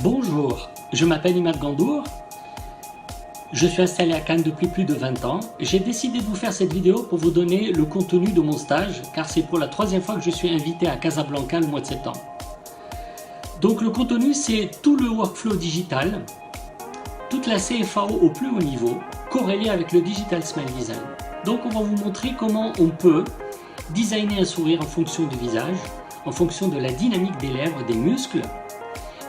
Bonjour, je m'appelle Imad Gandour, je suis installé à Cannes depuis plus de 20 ans. J'ai décidé de vous faire cette vidéo pour vous donner le contenu de mon stage, car c'est pour la troisième fois que je suis invité à Casablanca le mois de septembre. Donc le contenu, c'est tout le workflow digital, toute la CFAO au plus haut niveau, corrélée avec le Digital Smile Design. Donc on va vous montrer comment on peut designer un sourire en fonction du visage, en fonction de la dynamique des lèvres, des muscles.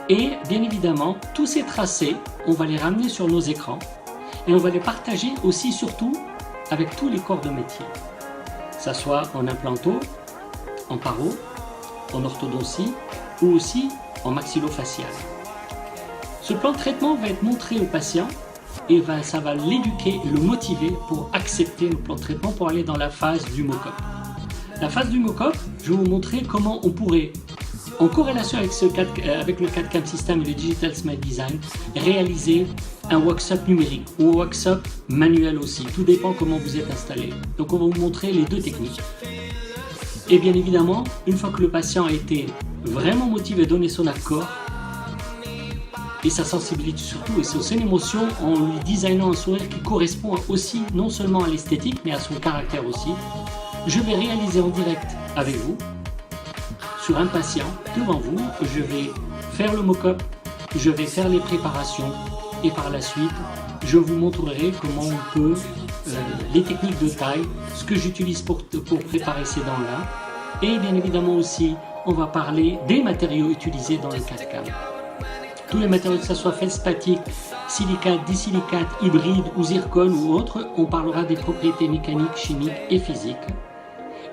Et bien évidemment, tous ces tracés, on va les ramener sur nos écrans et on va les partager aussi surtout avec tous les corps de métier. Que ce soit en implanto, en paro, en orthodontie ou aussi en maxillofacial. Ce plan de traitement va être montré au patient et ça va l'éduquer et le motiver pour accepter le plan de traitement pour aller dans la phase du mock-up. La phase du mock-up, je vais vous montrer comment on pourrait, en corrélation avec le CAD/CAM System et le Digital Smile Design, réaliser un workshop numérique ou un workshop manuel aussi. Tout dépend comment vous êtes installé. Donc on va vous montrer les deux techniques. Et bien évidemment, une fois que le patient a été vraiment motivé, donné son accord, et sa sensibilité surtout, et son émotion, en lui designant un sourire qui correspond aussi non seulement à l'esthétique, mais à son caractère aussi, je vais réaliser en direct avec vous, sur un patient, devant vous, je vais faire le mock-up, je vais faire les préparations, et par la suite, je vous montrerai comment on peut, les techniques de taille, ce que j'utilise pour préparer ces dents-là, et bien évidemment aussi, on va parler des matériaux utilisés dans le CAD/CAM. Tous les matériaux, que ce soit feldspathie, silicate, disilicate, hybride ou zircon ou autre, on parlera des propriétés mécaniques, chimiques et physiques.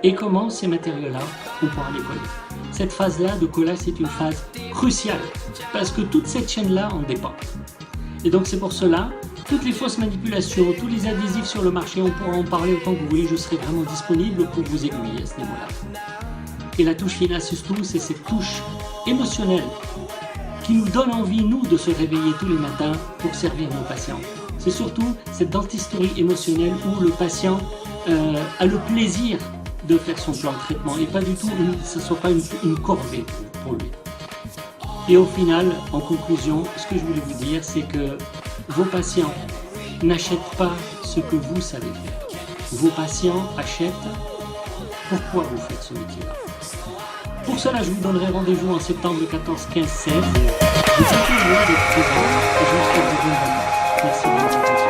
Et comment ces matériaux-là, on pourra les coller. Cette phase-là de collage, c'est une phase cruciale, parce que toute cette chaîne-là en dépend. Et donc c'est pour cela, toutes les fausses manipulations, tous les adhésifs sur le marché, on pourra en parler autant que vous voulez, je serai vraiment disponible pour vous aiguiller à ce niveau-là. Et la touche finale surtout, c'est cette touche émotionnelle qui nous donne envie, nous, de se réveiller tous les matins pour servir nos patients. C'est surtout cette dentisterie émotionnelle où le patient a le plaisir de faire son plan de traitement et pas du tout, ce ne soit pas une corvée pour lui. Et au final, en conclusion, ce que je voulais vous dire, c'est que vos patients n'achètent pas ce que vous savez faire. Vos patients achètent pourquoi vous faites ce métier-là. Pour cela, je vous donnerai rendez-vous en septembre 14, 15, 16. Je vous souhaite d'être présent et je vous souhaite de bonnes vacances. Merci de votre attention.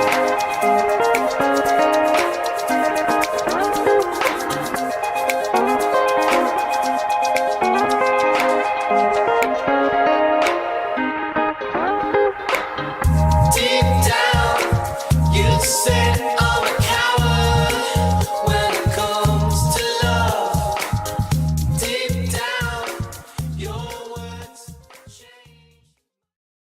Deep down, you said